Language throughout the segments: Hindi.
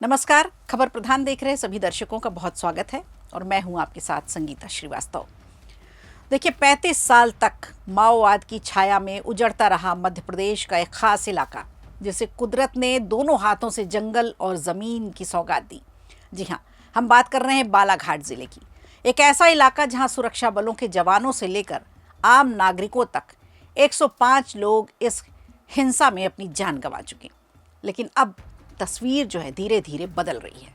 नमस्कार। खबर प्रधान देख रहे सभी दर्शकों का बहुत स्वागत है और मैं हूं आपके साथ संगीता श्रीवास्तव। देखिए, 35 साल तक माओवाद की छाया में उजड़ता रहा मध्य प्रदेश का एक खास इलाका, जिसे कुदरत ने दोनों हाथों से जंगल और जमीन की सौगात दी। जी हाँ, हम बात कर रहे हैं बालाघाट जिले की। एक ऐसा इलाका जहां सुरक्षा बलों के जवानों से लेकर आम नागरिकों तक 105 लोग इस हिंसा में अपनी जान गंवा चुके। लेकिन अब तस्वीर जो है धीरे धीरे बदल रही है।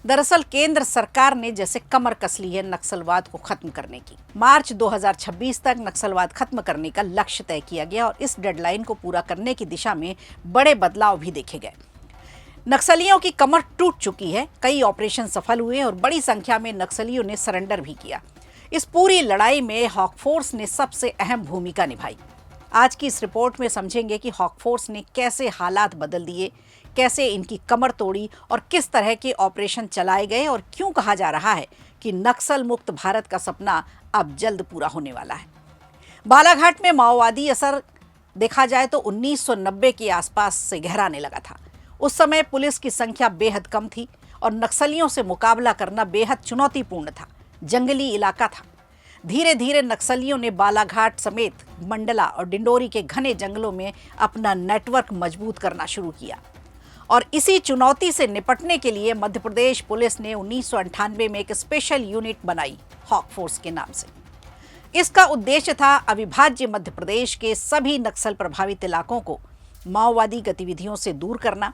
दरअसल केंद्र सरकार ने जैसे कमर कस ली है नक्सलवाद को खत्म करने की। मार्च 2026 तक नक्सलवाद खत्म करने का लक्ष्य तय किया गया और इस डेडलाइन को पूरा करने की दिशा में बड़े बदलाव भी देखे गए। नक्सलियों की कमर टूट चुकी है, कई ऑपरेशन सफल हुए और बड़ी संख्या में नक्सलियों ने सरेंडर भी किया। इस पूरी लड़ाई में हॉक फोर्स ने सबसे अहम भूमिका निभाई। आज की इस रिपोर्ट में समझेंगे कि हॉक फोर्स ने कैसे हालात बदल दिए, कैसे इनकी कमर तोड़ी और किस तरह के ऑपरेशन चलाए गए और क्यों कहा जा रहा है कि नक्सल मुक्त भारत का सपना अब जल्द पूरा होने वाला है। बालाघाट में माओवादी असर देखा जाए तो 1990 के आसपास से गहराने लगा था। उस समय पुलिस की संख्या बेहद कम थी और नक्सलियों से मुकाबला करना बेहद चुनौतीपूर्ण था। जंगली इलाका था। धीरे धीरे नक्सलियों ने बालाघाट समेत मंडला और डिंडोरी के घने जंगलों में अपना नेटवर्क मजबूत करना शुरू किया और इसी चुनौती से निपटने के लिए मध्य प्रदेश पुलिस ने 1998 में एक स्पेशल यूनिट बनाई, हॉक फोर्स के नाम से। इसका उद्देश्य था अविभाज्य मध्य प्रदेश के सभी नक्सल प्रभावित इलाकों को माओवादी गतिविधियों से दूर करना,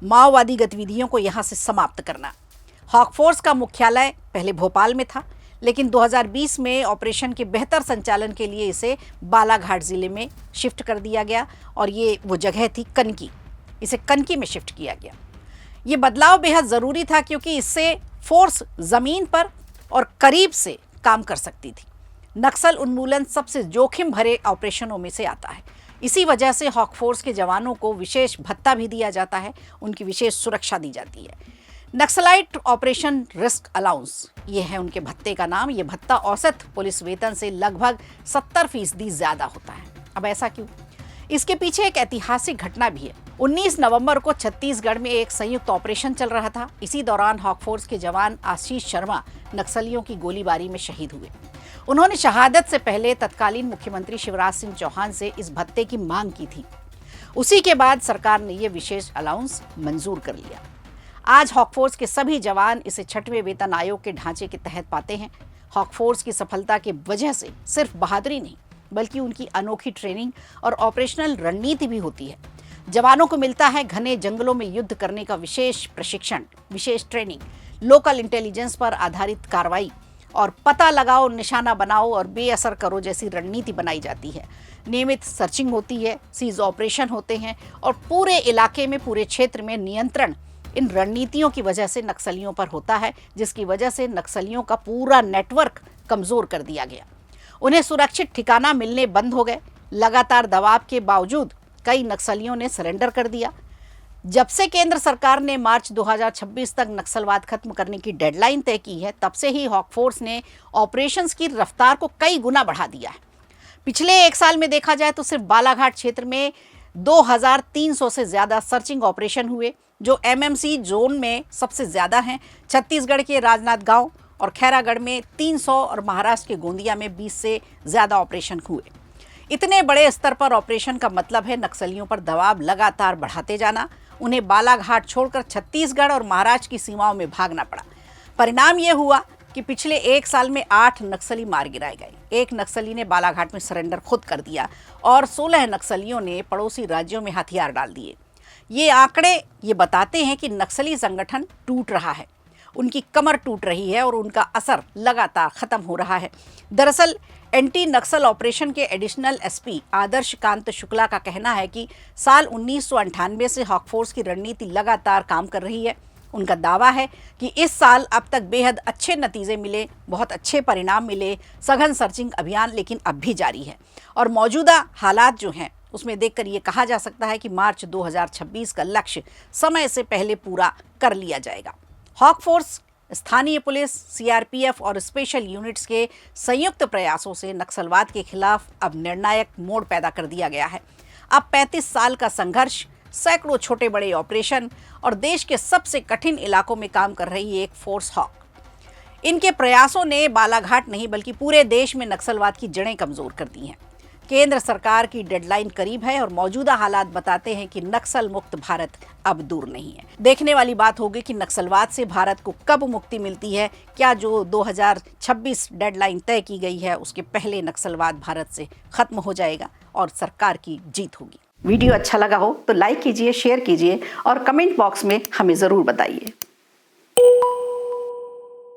माओवादी गतिविधियों को यहां से समाप्त करना। हॉक फोर्स का मुख्यालय पहले भोपाल में था, लेकिन 2020 में ऑपरेशन के बेहतर संचालन के लिए इसे बालाघाट जिले में शिफ्ट कर दिया गया और ये वो जगह थी कनकी। इसे कनकी में शिफ्ट किया गया। ये बदलाव बेहद ज़रूरी था क्योंकि इससे फोर्स ज़मीन पर और करीब से काम कर सकती थी। नक्सल उन्मूलन सबसे जोखिम भरे ऑपरेशनों में से आता है। इसी वजह से हॉक फोर्स के जवानों को विशेष भत्ता भी दिया जाता है, उनकी विशेष सुरक्षा दी जाती है। नक्सलाइट ऑपरेशन रिस्क अलाउंस, ये है उनके भत्ते का नाम। ये भत्ता औसत पुलिस वेतन से लगभग 70% ज़्यादा होता है। अब ऐसा क्यों? इसके पीछे एक ऐतिहासिक घटना भी है। 19 नवंबर को छत्तीसगढ़ में एक संयुक्त ऑपरेशन चल रहा था। इसी दौरान हॉक फोर्स के जवान आशीष शर्मा नक्सलियों की गोलीबारी में शहीद हुए। उन्होंने शहादत से पहले तत्कालीन मुख्यमंत्री शिवराज सिंह चौहान से इस भत्ते की मांग की थी। उसी के बाद सरकार ने यह विशेष अलाउंस मंजूर कर लिया। आज हॉक फोर्स के सभी जवान इसे 6वें वेतन आयोग के ढांचे के तहत पाते हैं। हॉक फोर्स की सफलता की वजह से सिर्फ बहादुरी नहीं, बल्कि उनकी अनोखी ट्रेनिंग और ऑपरेशनल रणनीति भी होती है। जवानों को मिलता है घने जंगलों में युद्ध करने का विशेष प्रशिक्षण, विशेष ट्रेनिंग, लोकल इंटेलिजेंस पर आधारित कार्रवाई और पता लगाओ, निशाना बनाओ और बेअसर करो जैसी रणनीति बनाई जाती है। नियमित सर्चिंग होती है, सीज ऑपरेशन होते हैं और पूरे इलाके में, पूरे क्षेत्र में नियंत्रण इन रणनीतियों की वजह से नक्सलियों पर होता है, जिसकी वजह से नक्सलियों का पूरा नेटवर्क कमजोर कर दिया गया। उन्हें सुरक्षित ठिकाना मिलने बंद हो गए। लगातार दबाव के बावजूद कई नक्सलियों ने सरेंडर कर दिया। जब से केंद्र सरकार ने मार्च 2026 तक नक्सलवाद खत्म करने की डेडलाइन तय की है, तब से ही हॉक फोर्स ने ऑपरेशंस की रफ्तार को कई गुना बढ़ा दिया है। पिछले एक साल में देखा जाए तो सिर्फ बालाघाट क्षेत्र में 2300 से ज़्यादा सर्चिंग ऑपरेशन हुए, जो एमएमसी जोन में सबसे ज़्यादा हैं। छत्तीसगढ़ के राजनांदगांव और खैरागढ़ में 300 और महाराष्ट्र के गोंदिया में 20 से ज़्यादा ऑपरेशन हुए। इतने बड़े स्तर पर ऑपरेशन का मतलब है नक्सलियों पर दबाव लगातार बढ़ाते जाना। उन्हें बालाघाट छोड़कर छत्तीसगढ़ और महाराष्ट्र की सीमाओं में भागना पड़ा। परिणाम ये हुआ कि पिछले एक साल में 8 नक्सली मार गिराए गए। एक नक्सली ने बालाघाट में सरेंडर खुद कर दिया और 16 नक्सलियों ने पड़ोसी राज्यों में हथियार डाल दिए। ये आंकड़े ये बताते हैं कि नक्सली संगठन टूट रहा है, उनकी कमर टूट रही है और उनका असर लगातार खत्म हो रहा है। दरअसल एंटी नक्सल ऑपरेशन के एडिशनल एसपी आदर्श कांत शुक्ला का कहना है कि साल 1998 से हॉक फोर्स की रणनीति लगातार काम कर रही है। उनका दावा है कि इस साल अब तक बेहद अच्छे नतीजे मिले, बहुत अच्छे परिणाम मिले। सघन सर्चिंग अभियान लेकिन अब भी जारी है और मौजूदा हालात जो हैं उसमें देखकर ये कहा जा सकता है कि मार्च 2026 का लक्ष्य समय से पहले पूरा कर लिया जाएगा। हॉक फोर्स, स्थानीय पुलिस, सीआरपीएफ और स्पेशल यूनिट्स के संयुक्त प्रयासों से नक्सलवाद के खिलाफ अब निर्णायक मोड़ पैदा कर दिया गया है। अब 35 साल का संघर्ष सैकड़ों छोटे बड़े ऑपरेशन और देश के सबसे कठिन इलाकों में काम कर रही एक फोर्स हॉक। इनके प्रयासों ने बालाघाट नहीं बल्कि पूरे देश में नक्सलवाद की जड़ें कमजोर कर दी हैं। केंद्र सरकार की डेडलाइन करीब है और मौजूदा हालात बताते हैं कि नक्सल मुक्त भारत अब दूर नहीं है। देखने वाली बात होगी कि नक्सलवाद से भारत को कब मुक्ति मिलती है। क्या जो 2026 डेडलाइन तय की गई है उसके पहले नक्सलवाद भारत से खत्म हो जाएगा और सरकार की जीत होगी। वीडियो अच्छा लगा हो तो लाइक कीजिए, शेयर कीजिए और कमेंट बॉक्स में हमें ज़रूर बताइए।